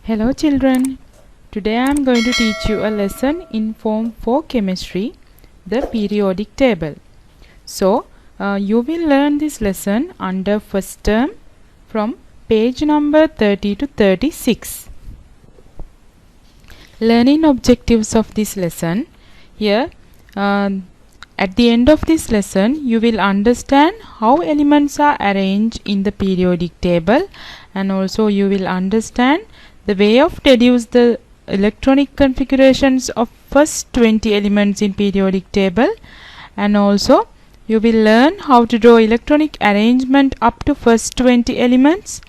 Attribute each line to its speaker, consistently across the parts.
Speaker 1: Hello children, today I am going to teach you a lesson in Form 4 Chemistry, the periodic table. So, you will learn this lesson under first term from page number 30 to 36. Learning objectives of this lesson. Here, at the end of this lesson, you will understand how elements are arranged in the periodic table, and also you will understand the way of deduce the electronic configurations of first 20 elements in periodic table, and also you will learn how to draw electronic arrangement up to first 20 elements,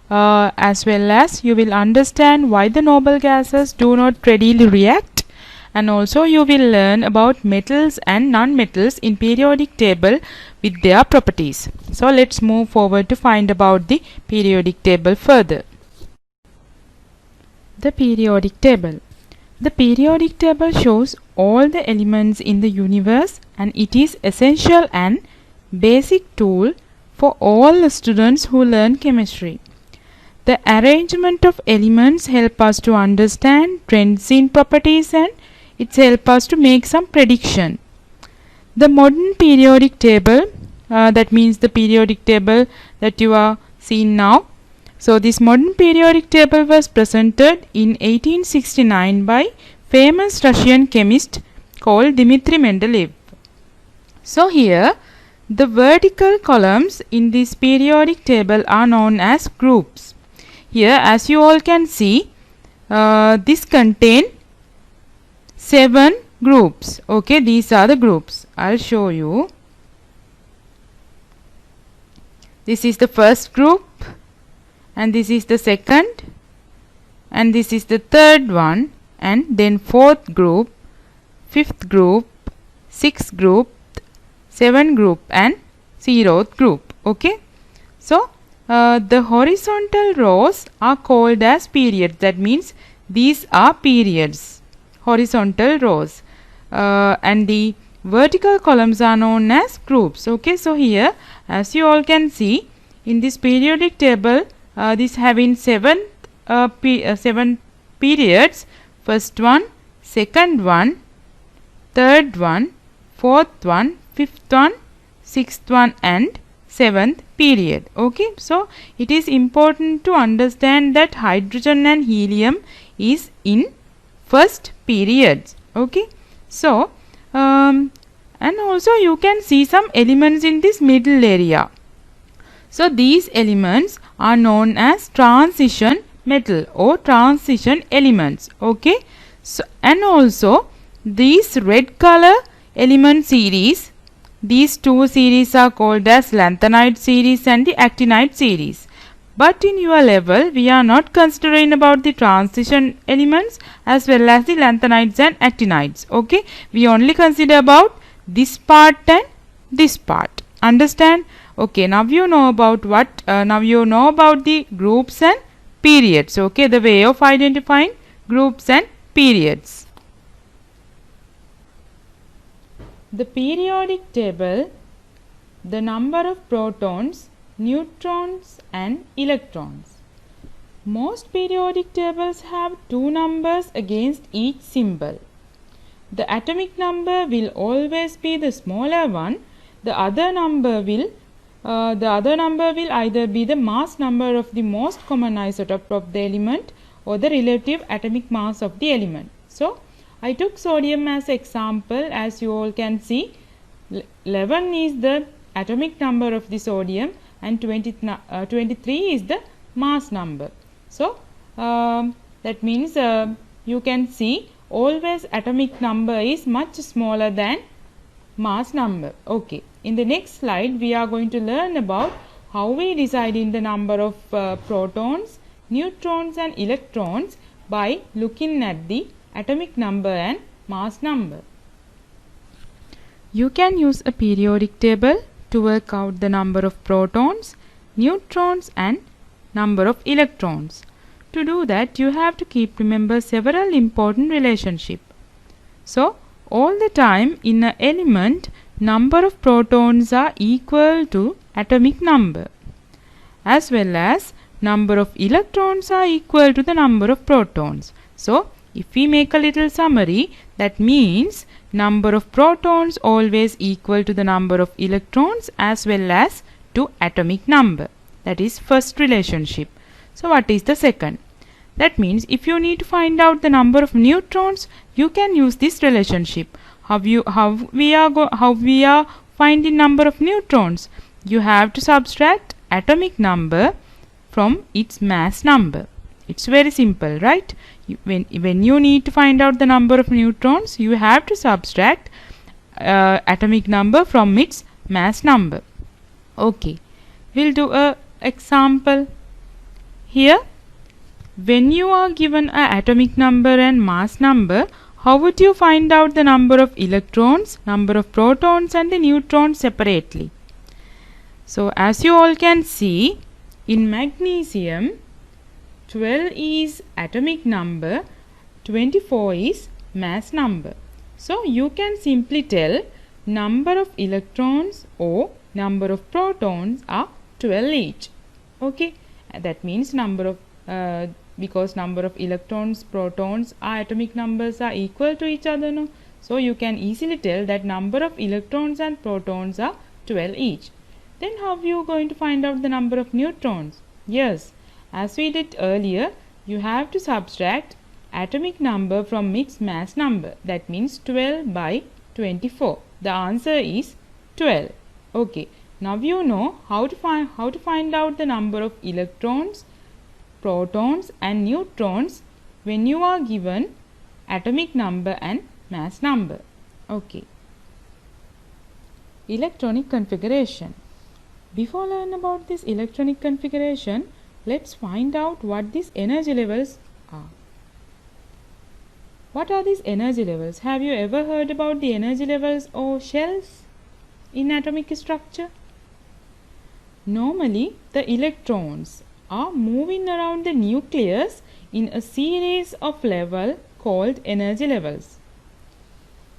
Speaker 1: as well as you will understand why the noble gases do not readily react, and also you will learn about metals and non-metals in periodic table with their properties. So let's move forward to find about the periodic table further. The periodic table. The periodic table shows all the elements in the universe, and it is essential and basic tool for all the students who learn chemistry. The arrangement of elements help us to understand trends in properties, and it helps us to make some prediction. The modern periodic table, that means the periodic table that you are seeing now. So this modern periodic table was presented in 1869 by famous Russian chemist called Dmitry Mendeleev. So here the vertical columns in this periodic table are known as groups. Here, as you all can see, this contain 7 groups. Okay, these are the groups. I'll show you. This is the first group, and this is the second, and this is the third one, and then fourth group, fifth group, sixth group, seventh group, and zeroth group. Okay, so the horizontal rows are called as periods. That means these are periods, horizontal rows, and the vertical columns are known as groups. Okay, so here, as you all can see, in this periodic table, this having 7 periods. First one, second one, third one, fourth one, fifth one, sixth one, and seventh period. Okay, so it is important to understand that hydrogen and helium is in first periods. Okay, so and also you can see some elements in this middle area. So these elements are known as transition metal or transition elements. Okay, so and also these red color element series, these two series are called as lanthanide series and the actinide series. But in your level, we are not considering about the transition elements as well as the lanthanides and actinides. Okay, we only consider about this part and this part. Understand? Okay, now you know about what, now you know about the groups and periods. Okay, the way of identifying groups and periods. The periodic table, the number of protons, neutrons and electrons. Most periodic tables have 2 numbers against each symbol. The atomic number will always be the smaller one. The other number will either be the mass number of the most common isotope of the element or the relative atomic mass of the element. So, I took sodium as example. As you all can see, 11 is the atomic number of the sodium and 23 is the mass number. So, that means you can see always atomic number is much smaller than mass number. Okay, in the next slide we are going to learn about how we decide in the number of protons, neutrons and electrons by looking at the atomic number and mass number. You can use a periodic table to work out the number of protons, neutrons and number of electrons. To do that, you have to remember several important relationships. So, all the time in an element, number of protons are equal to atomic number, as well as number of electrons are equal to the number of protons. So if we make a little summary, that means number of protons always equal to the number of electrons as well as to atomic number. That is first relationship. So what is the second? That means if you need to find out the number of neutrons, you can use this relationship. How we are finding number of neutrons? You have to subtract atomic number from its mass number. It's very simple, right? When you need to find out the number of neutrons, you have to subtract atomic number from its mass number. Okay, we'll do a example here. When you are given an atomic number and mass number, how would you find out the number of electrons, number of protons and the neutrons separately? So as you all can see, in magnesium, 12 is atomic number, 24 is mass number. So you can simply tell number of electrons or number of protons are 12 each. Okay, that means number of because number of electrons, protons are atomic numbers are equal to each other, no? So you can easily tell that number of electrons and protons are 12 each. Then how are you going to find out the number of neutrons? Yes, as we did earlier, you have to subtract atomic number from its mass number. That means 12 by 24. The answer is 12. Okay, now you know how to find out the number of electrons, protons and neutrons when you are given atomic number and mass number. Okay. Electronic configuration. Before learn about this electronic configuration, let's find out what these energy levels are. What are these energy levels? Have you ever heard about the energy levels or shells in atomic structure? Normally, the electrons are moving around the nucleus in a series of levels called energy levels.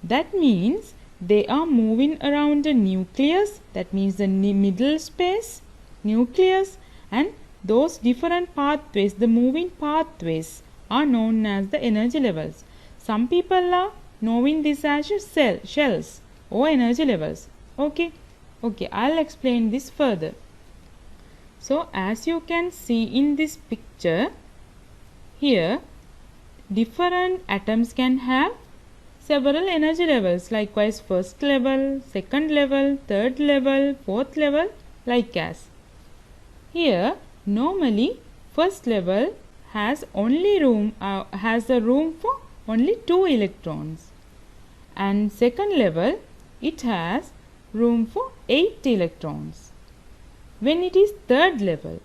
Speaker 1: That means they are moving around the nucleus, that means the middle space, nucleus, and those different pathways, the moving pathways are known as the energy levels. Some people are knowing this as shells or energy levels. Okay, I'll explain this further. So as you can see in this picture, here different atoms can have several energy levels, likewise first level, second level, third level, fourth level, like as. Here normally first level has only room for only 2 electrons, and second level it has room for 8 electrons. When it is third level,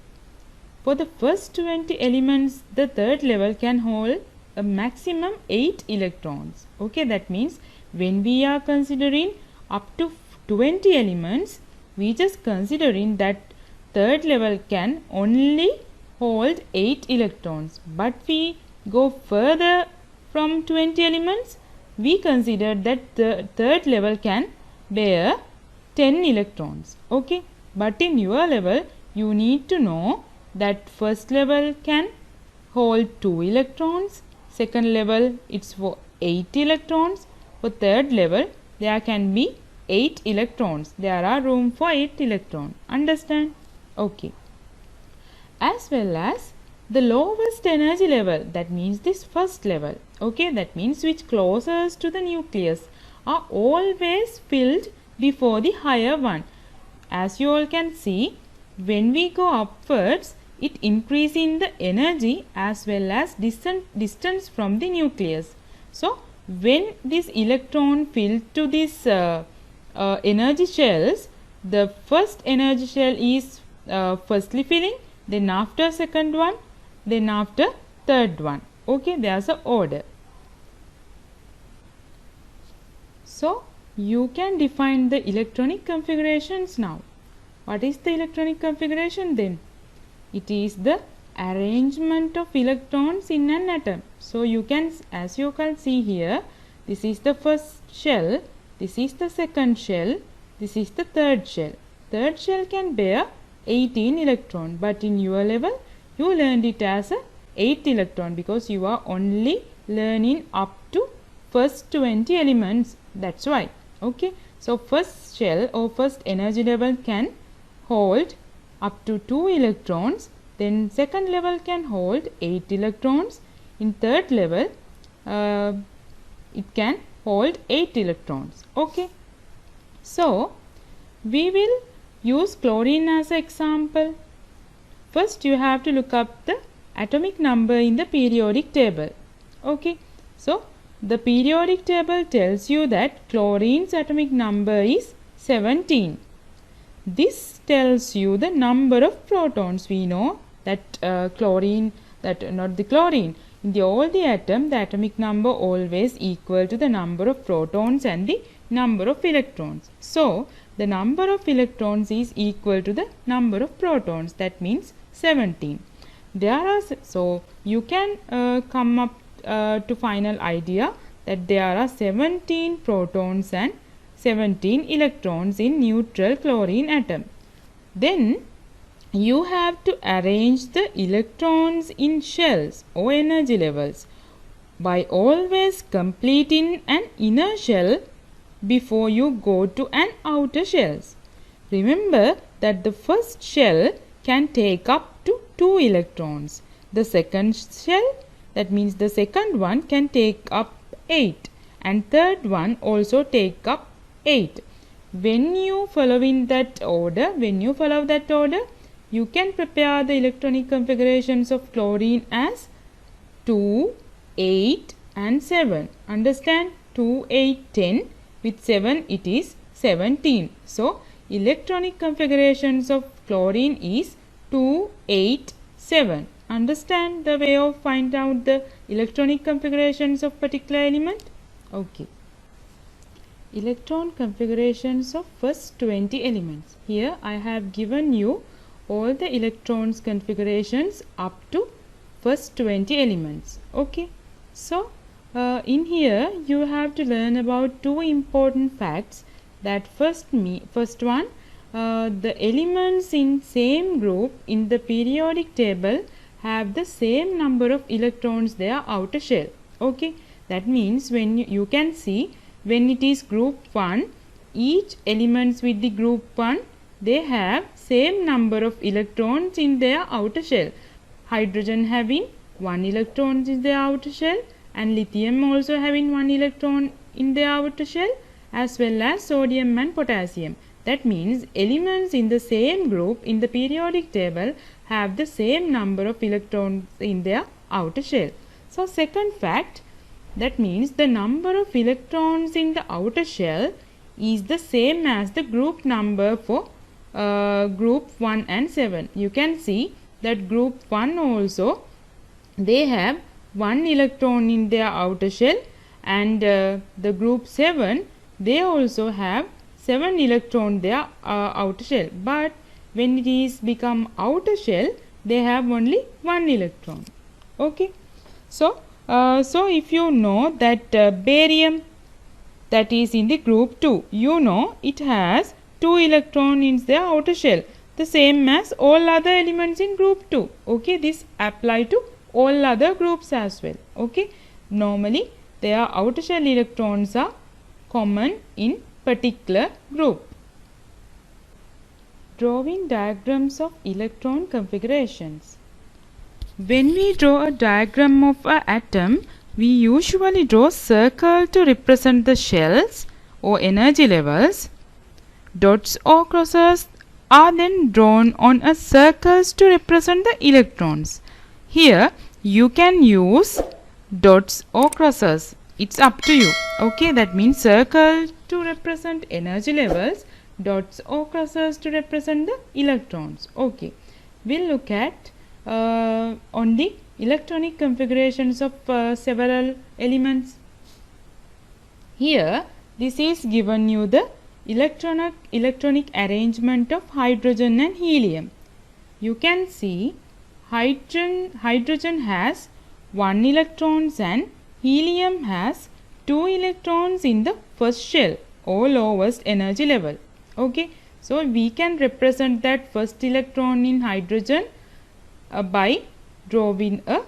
Speaker 1: for the first 20 elements, the third level can hold a maximum 8 electrons. Okay, that means when we are considering up to 20 elements, we just considering that third level can only hold 8 electrons. But we go further from 20 elements, we consider that the third level can bear 10 electrons. Okay. But in your level, you need to know that first level can hold 2 electrons, second level it's for 8 electrons, for third level there can be 8 electrons. There are room for 8 electrons. Understand? Okay. As well as the lowest energy level, that means this first level, okay, that means which closest to the nucleus, are always filled before the higher one. As you all can see, when we go upwards, it increases in the energy as well as distance from the nucleus. So, when this electron fills to this energy shells, the first energy shell is firstly filling, then after second one, then after third one. Okay, there's an order. So, you can define the electronic configurations now. What is the electronic configuration then? It is the arrangement of electrons in an atom. So you can, as you can see here, this is the first shell, this is the second shell, this is the third shell. Third shell can bear 18 electrons, but in your level you learned it as a 8 electron because you are only learning up to first 20 elements. That's why. Okay. So first shell or first energy level can hold up to 2 electrons. Then second level can hold 8 electrons. In third level, it can hold 8 electrons. Okay. So we will use chlorine as an example. First you have to look up the atomic number in the periodic table. Okay. So the periodic table tells you that chlorine's atomic number is 17. This tells you the number of protons. We know that chlorine, not the chlorine. In all the atom, the atomic number always equal to the number of protons and the number of electrons. So the number of electrons is equal to the number of protons. That means 17. So you can come up to final idea that there are 17 protons and 17 electrons in neutral chlorine atom. Then you have to arrange the electrons in shells or energy levels by always completing an inner shell before you go to an outer shell. Remember that the first shell can take up to 2 electrons. The second shell, that means the second one, can take up 8, and third one also take up 8. When you follow that order, you can prepare the electronic configurations of chlorine as 2, 8 and 7. Understand? 2, 8, 10. With 7 it is 17. So electronic configurations of chlorine is 2, 8, 7. Understand the way of find out the electronic configurations of particular element? Okay. Electron configurations of first 20 elements. Here I have given you all the electrons configurations up to first 20 elements. Okay. So in here you have to learn about two important facts. That first one, the elements in same group in the periodic table have the same number of electrons their outer shell. Okay. That means when you can see when it is group 1, each elements with the group 1, they have same number of electrons in their outer shell. Hydrogen having 1 electron in their outer shell, and lithium also having 1 electron in their outer shell, as well as sodium and potassium. That means elements in the same group in the periodic table have the same number of electrons in their outer shell. So second fact, that means the number of electrons in the outer shell is the same as the group number for group 1 and 7. You can see that group 1 also, they have 1 electron in their outer shell, and the group 7, they also have 7 electron their outer shell. But when it is become outer shell, they have only 1 electron. Okay. So if you know that barium, that is in the group 2, you know it has 2 electrons in their outer shell, the same as all other elements in group 2. Okay, this apply to all other groups as well. Okay, normally their outer shell electrons are common in particular group. Drawing diagrams of electron configurations. When we draw a diagram of an atom, we usually draw circle to represent the shells or energy levels. Dots or crosses are then drawn on a circles to represent the electrons. Here you can use dots or crosses. It's up to you. Okay, that means circle to represent energy levels, dots or crosses to represent the electrons. Okay, we'll look at on the electronic configurations of several elements. Here this is given you the electronic arrangement of hydrogen and helium. You can see hydrogen has 1 electrons and helium has 2 electrons in the first shell or lowest energy level. Okay, so we can represent that first electron in hydrogen by drawing a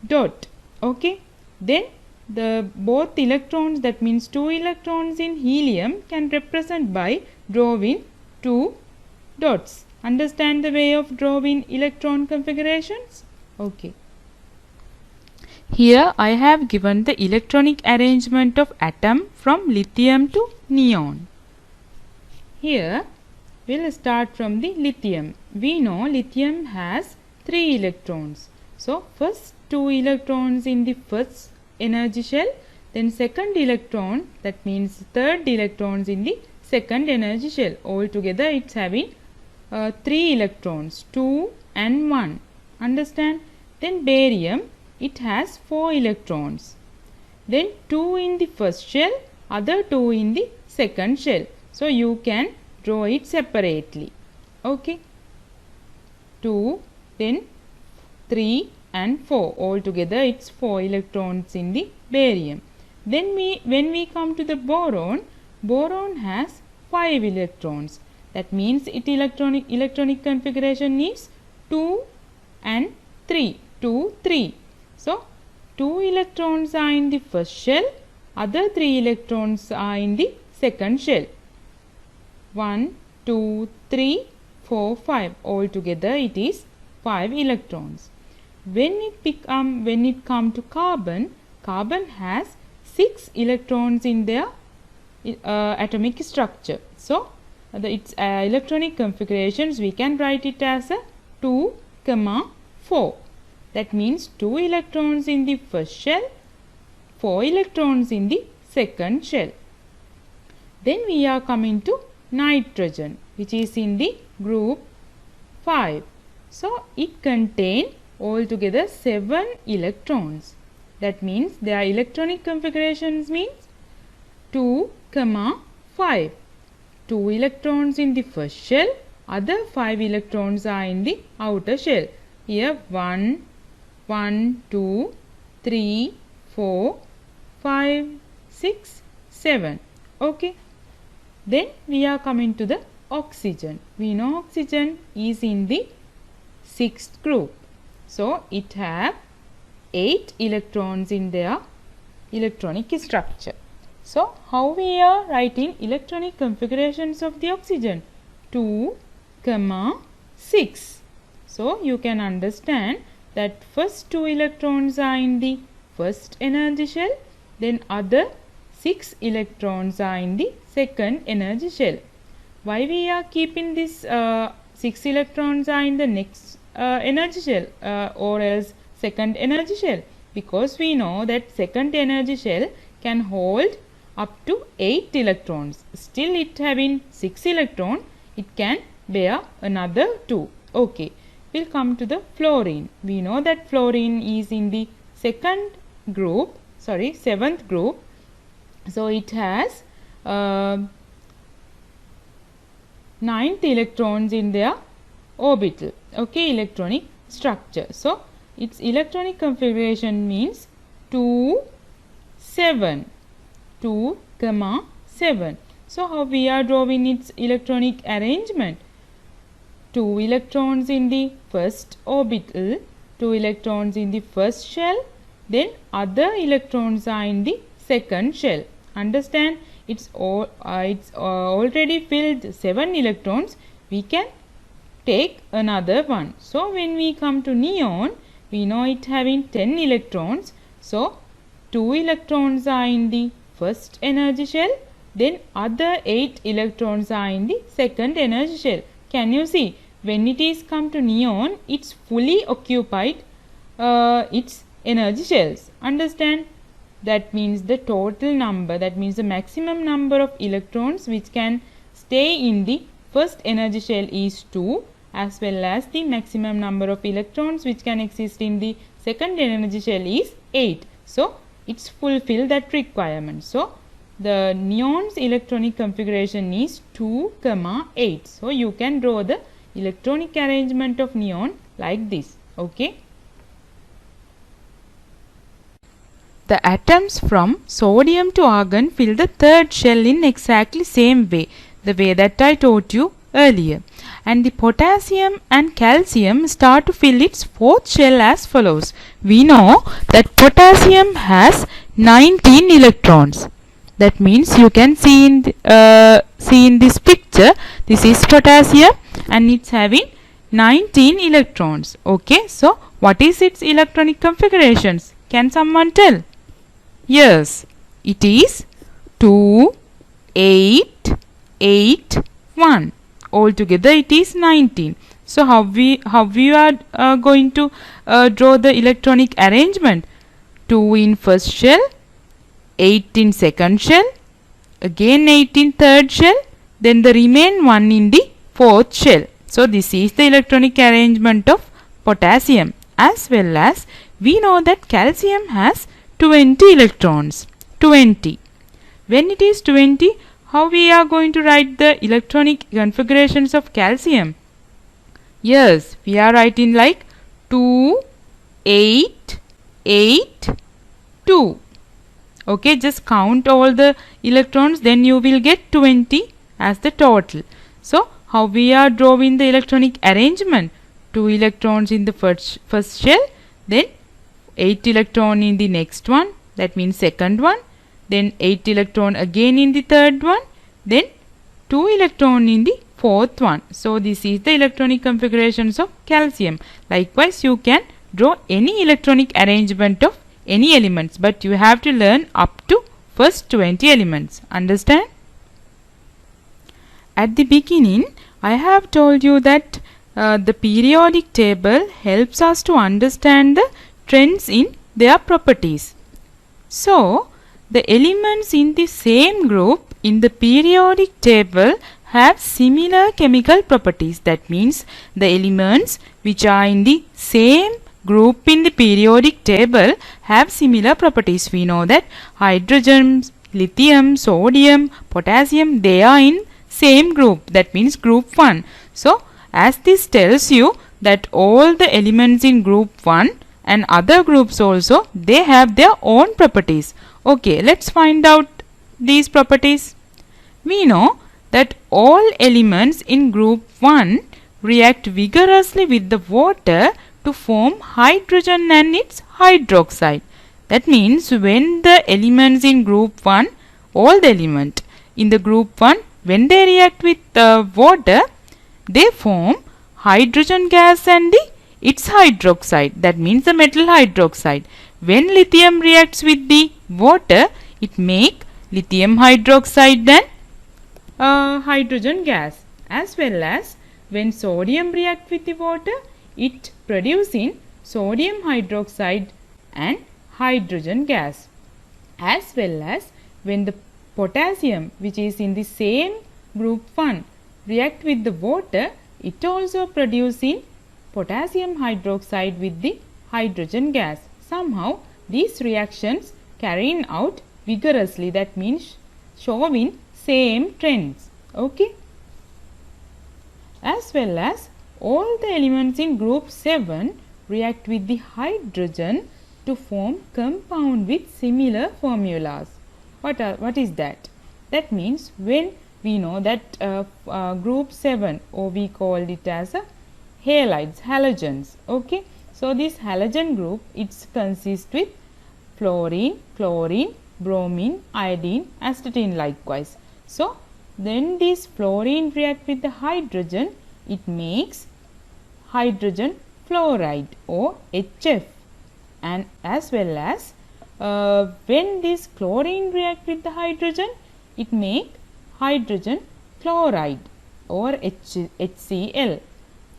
Speaker 1: dot. Okay, then the both electrons, that means 2 electrons in helium, can represent by drawing 2 dots. Understand the way of drawing electron configurations? Okay. Here I have given the electronic arrangement of atom from lithium to neon. Here we'll start from the lithium. We know lithium has 3 electrons. So first 2 electrons in the first energy shell, then second electron, that means third electrons in the second energy shell. Altogether it's having 3 electrons, 2 and 1. Understand? Then barium, it has 4 electrons. Then 2 in the first shell, other 2 in the second shell. So you can draw it separately. Okay. 2, then 3 and 4. Altogether it's 4 electrons in the barium. Then when we come to the boron, boron has 5 electrons. That means its electronic configuration is 2 and 3. 2, 3. So 2 electrons are in the first shell, other 3 electrons are in the second shell. 1, 2, 3, 4, 5. Altogether it is 5 electrons. When it come to carbon, carbon has 6 electrons in their atomic structure. So its electronic configurations, we can write it as a 2, 4. That means 2 electrons in the first shell, 4 electrons in the second shell. Then we are coming to nitrogen, which is in the group 5. So it contains altogether 7 electrons. That means their electronic configurations means 2, 5. 2 electrons in the first shell, other 5 electrons are in the outer shell. Here 1, 2, 3, 4, 5, 6, 7. Okay. Then we are coming to the oxygen. We know oxygen is in the 6th group. So it have 8 electrons in their electronic structure. So how we are writing electronic configurations of the oxygen? 2, 6. So you can understand that first 2 electrons are in the first energy shell, then other 6 electrons are in the second energy shell. Why we are keeping this 6 electrons are in the next energy shell or else second energy shell? Because we know that second energy shell can hold up to 8 electrons. Still it having 6 electrons, it can bear another 2. Okay. We'll come to the fluorine. We know that fluorine is in the 7th group. So it has 9th electrons in their orbital. Okay, electronic structure. So its electronic configuration means 2, 7. 2, 7. So how we are drawing its electronic arrangement? 2 electrons in the first orbital, 2 electrons in the first shell, then other electrons are in the second shell. Understand? It's already filled 7 electrons. We can take another one. So when we come to neon, we know it having 10 electrons. So 2 electrons are in the first energy shell, then other 8 electrons are in the second energy shell. Can you see? When it is come to neon, it's fully occupied its energy shells. Understand? That means the total number, that means the maximum number of electrons which can stay in the first energy shell is 2, as well as the maximum number of electrons which can exist in the second energy shell is 8. So it's fulfill that requirement. So the neon's electronic configuration is 2, 8. So you can draw the electronic arrangement of neon like this. Okay. The atoms from sodium to argon fill the third shell in exactly same way, the way that I taught you earlier. and the potassium and calcium start to fill its fourth shell as follows. We know that potassium has 19 electrons. That means you can see in this picture, this is potassium and it's having 19 electrons. Okay, so what is its electronic configurations? Can someone tell? Yes, it is 2, 8, 8, 1. Altogether it is 19. So how we are going to draw the electronic arrangement? 2 in first shell, 8 in second shell, again 8 in third shell, then the remaining 1 in the fourth shell. So this is the electronic arrangement of potassium, as well as we know that calcium has 20 electrons. 20. When it is 20, how we are going to write the electronic configurations of calcium? Yes, we are writing like 2, 8, 8, 2. Okay, just count all the electrons, then you will get 20 as the total. So how we are drawing the electronic arrangement? 2 electrons in the first shell, then 8 electron in the next one, that means second one, then 8 electron again in the third one, then 2 electron in the fourth one. So this is the electronic configurations of calcium. Likewise, you can draw any electronic arrangement of any elements, but you have to learn up to first 20 elements. Understand? At the beginning, I have told you that the periodic table helps us to understand the trends in their properties. So, the elements in the same group in the periodic table have similar chemical properties. That means the elements which are in the same group in the periodic table have similar properties. We know that hydrogen, lithium, sodium, potassium, they are in same group. That means group 1. So, as this tells you that all the elements in group 1 and other groups also, they have their own properties. Okay, let's find out these properties. We know that all elements in group 1 react vigorously with the water to form hydrogen and its hydroxide. That means when the elements in group 1, all the elements in the group 1, when they react with water, they form hydrogen gas and its hydroxide. That means the metal hydroxide. When lithium reacts with the water, it make lithium hydroxide and hydrogen gas. As well as when sodium react with the water, it producing sodium hydroxide and hydrogen gas. As well as when the potassium, which is in the same group 1, react with the water, it also producing potassium hydroxide with the hydrogen gas. Somehow these reactions carrying out vigorously, that means showing same trends. Okay. As well as all the elements in group 7 react with the hydrogen to form compound with similar formulas. What is that? That means when we know that group 7, or we called it as a halides, halogens. Okay. So this halogen group, it consists with fluorine, chlorine, bromine, iodine, astatine likewise. So then this fluorine react with the hydrogen, it makes hydrogen fluoride or HF. And as well as when this chlorine react with the hydrogen, it make hydrogen chloride or HCl.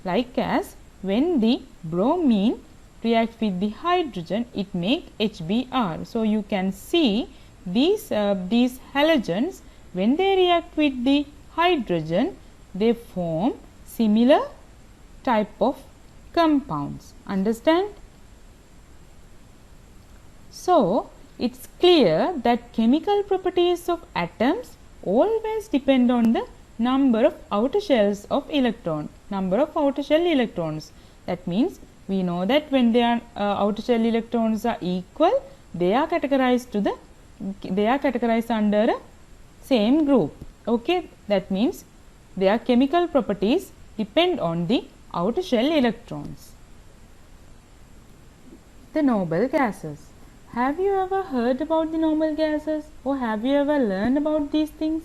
Speaker 1: Like as when the bromine react with the hydrogen, it make HBr. So you can see these halogens, when they react with the hydrogen, they form similar type of compounds. Understand? So it's clear that chemical properties of atoms always depend on the number of outer shells of electron, number of outer shell electrons. That means we know that when their outer shell electrons are equal, they are categorized under a same group. Okay, that means their chemical properties depend on the outer shell electrons. The noble gases. Have you ever heard about the noble gases, or have you ever learned about these things?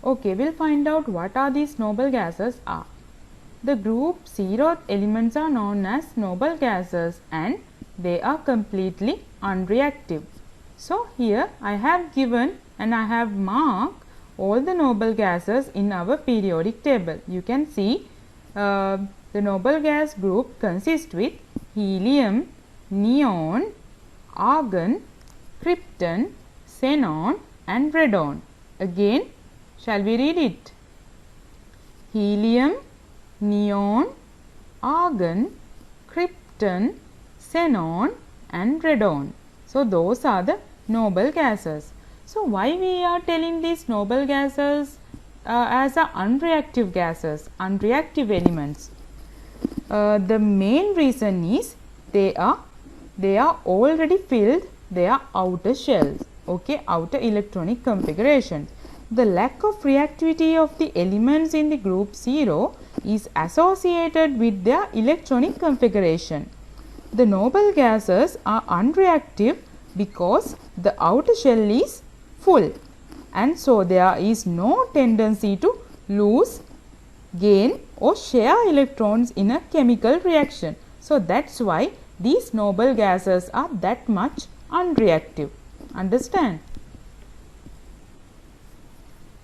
Speaker 1: Okay, we'll find out what are these noble gases are. The group 0th elements are known as noble gases and they are completely unreactive. So here I have given and I have marked all the noble gases in our periodic table. You can see the noble gas group consists with helium, neon, argon, krypton, xenon and radon. Again, shall we read it? Helium, neon, argon, krypton, xenon and radon. So those are the noble gases. So why we are telling these noble gases as unreactive gases, unreactive elements? The main reason is they are already filled their outer shells, okay, outer electronic configuration. The lack of reactivity of the elements in the group 0 is associated with their electronic configuration. The noble gases are unreactive because the outer shell is full, and so there is no tendency to lose, gain or share electrons in a chemical reaction. So that's why these noble gases are that much unreactive. Understand?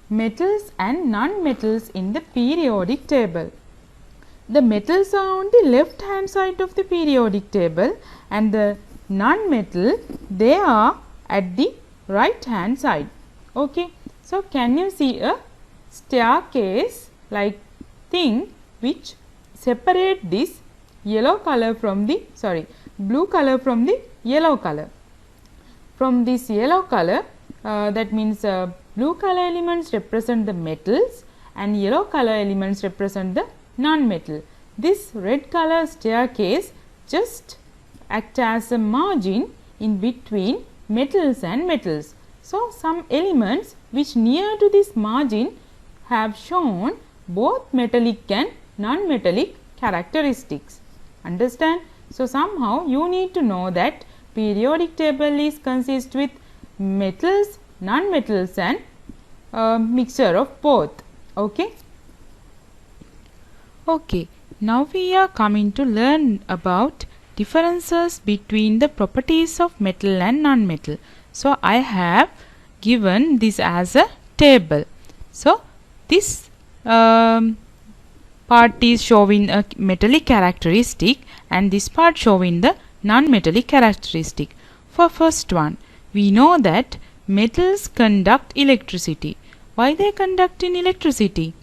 Speaker 1: Metals and non-metals in the periodic table. The metals are on the left hand side of the periodic table and the non-metal, they are at the right hand side. Okay. So can you see a staircase like thing which separate this yellow color from the blue color from the yellow color? From this yellow color, that means blue color elements represent the metals and yellow color elements represent the non-metal. This red color staircase just act as a margin in between metals and metals. So some elements which near to this margin have shown both metallic and non-metallic characteristics. Understand? So somehow you need to know that periodic table is consist with metals, non-metals and mixture of both. Okay. Okay, now we are coming to learn about differences between the properties of metal and non-metal. So I have given this as a table. So this part is showing a metallic characteristic and this part showing the non-metallic characteristic. For first one, we know that metals conduct electricity. Why they conduct in electricity?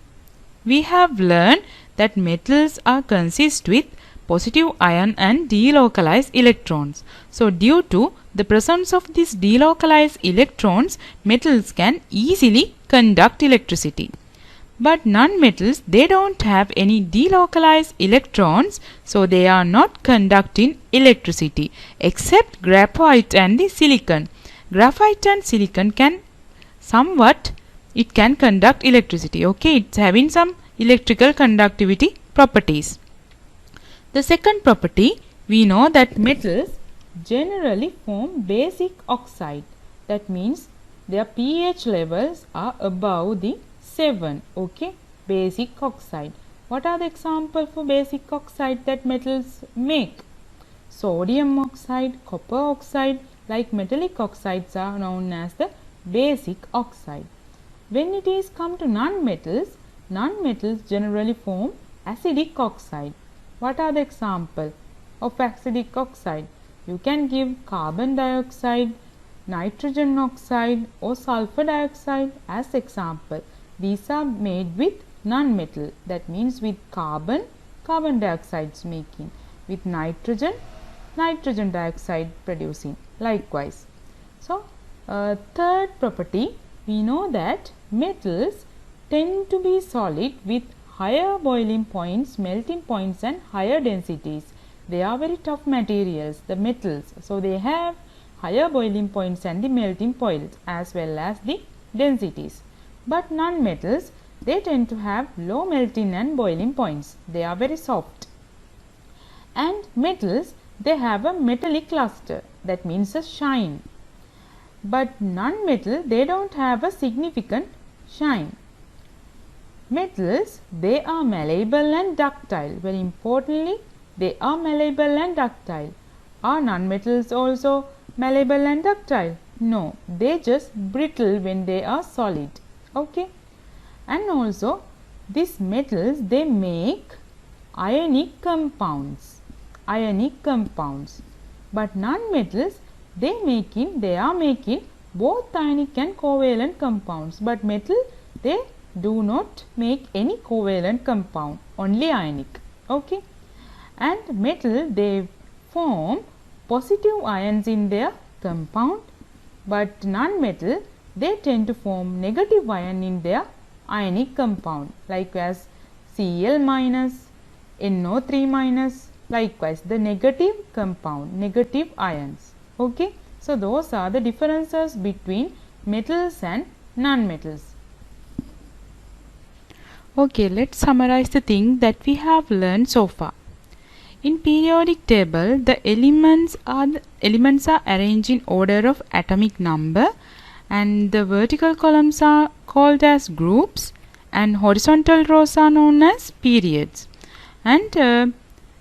Speaker 1: We have learned that metals are consist with positive ion and delocalized electrons. So due to the presence of these delocalized electrons, metals can easily conduct electricity. But non-metals, they don't have any delocalized electrons, so they are not conducting electricity except graphite and the silicon. Graphite and silicon can somewhat, it can conduct electricity. Okay, it's having some electrical conductivity properties. The second property, we know that metals generally form basic oxide. That means their pH levels are above the 7. Okay, basic oxide. What are the examples for basic oxide that metals make? Sodium oxide, copper oxide, like metallic oxides are known as the basic oxide. When it is come to non-metals, non-metals generally form acidic oxide. What are the examples of acidic oxide? You can give carbon dioxide, nitrogen oxide or sulfur dioxide as example. These are made with non-metal, that means with carbon, carbon dioxide making, with nitrogen, nitrogen dioxide producing likewise. So third property, we know that metals tend to be solid with higher boiling points, melting points and higher densities. They are very tough materials, the metals, so they have higher boiling points and the melting points as well as the densities. But non-metals, they tend to have low melting and boiling points. They are very soft. And metals, they have a metallic luster, that means a shine. But non-metal, they don't have a significant shine. Metals, they are malleable and ductile. Very importantly, they are malleable and ductile. Are non-metals also malleable and ductile? No, they just brittle when they are solid. Okay. And also, these metals, they make ionic compounds. But non-metals, they are making both ionic and covalent compounds. But metal, they do not make any covalent compound, only ionic. Okay. And metal, they form positive ions in their compound, but non-metal, they tend to form negative ion in their ionic compound, like as Cl minus, NO3 minus, likewise the negative compound, negative ions. Okay. So, those are the differences between metals and non-metals. Okay, let's summarize the thing that we have learned so far. In periodic table, the elements are arranged in order of atomic number, and the vertical columns are called as groups, and horizontal rows are known as periods. And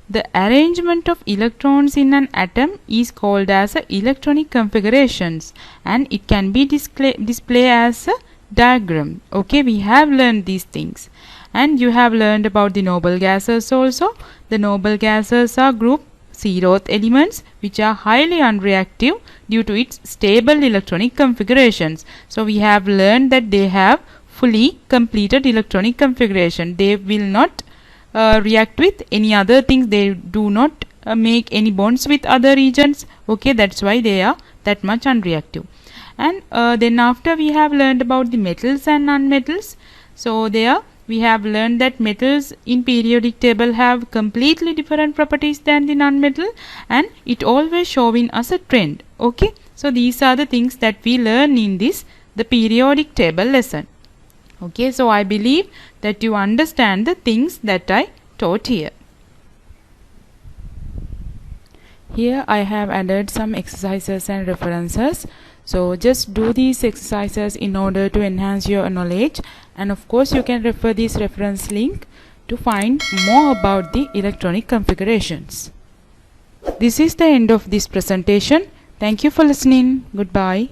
Speaker 1: the arrangement of electrons in an atom is called as electronic configurations, and it can be displayed as a diagram. Okay, we have learned these things. And you have learned about the noble gases also. The noble gases are group zeroth elements which are highly unreactive due to its stable electronic configurations. So, we have learned that they have fully completed electronic configuration. They will not react with any other things. They do not make any bonds with other regions. Okay, that's why they are that much unreactive. And then after we have learned about the metals and non-metals. So, there we have learned that metals in periodic table have completely different properties than the non-metal, and it always showing us a trend. Okay. So, these are the things that we learn in the periodic table lesson. Okay. So, I believe that you understand the things that I taught here. Here I have added some exercises and references. So, just do these exercises in order to enhance your knowledge, and of course you can refer this reference link to find more about the electronic configurations. This is the end of this presentation. Thank you for listening. Goodbye.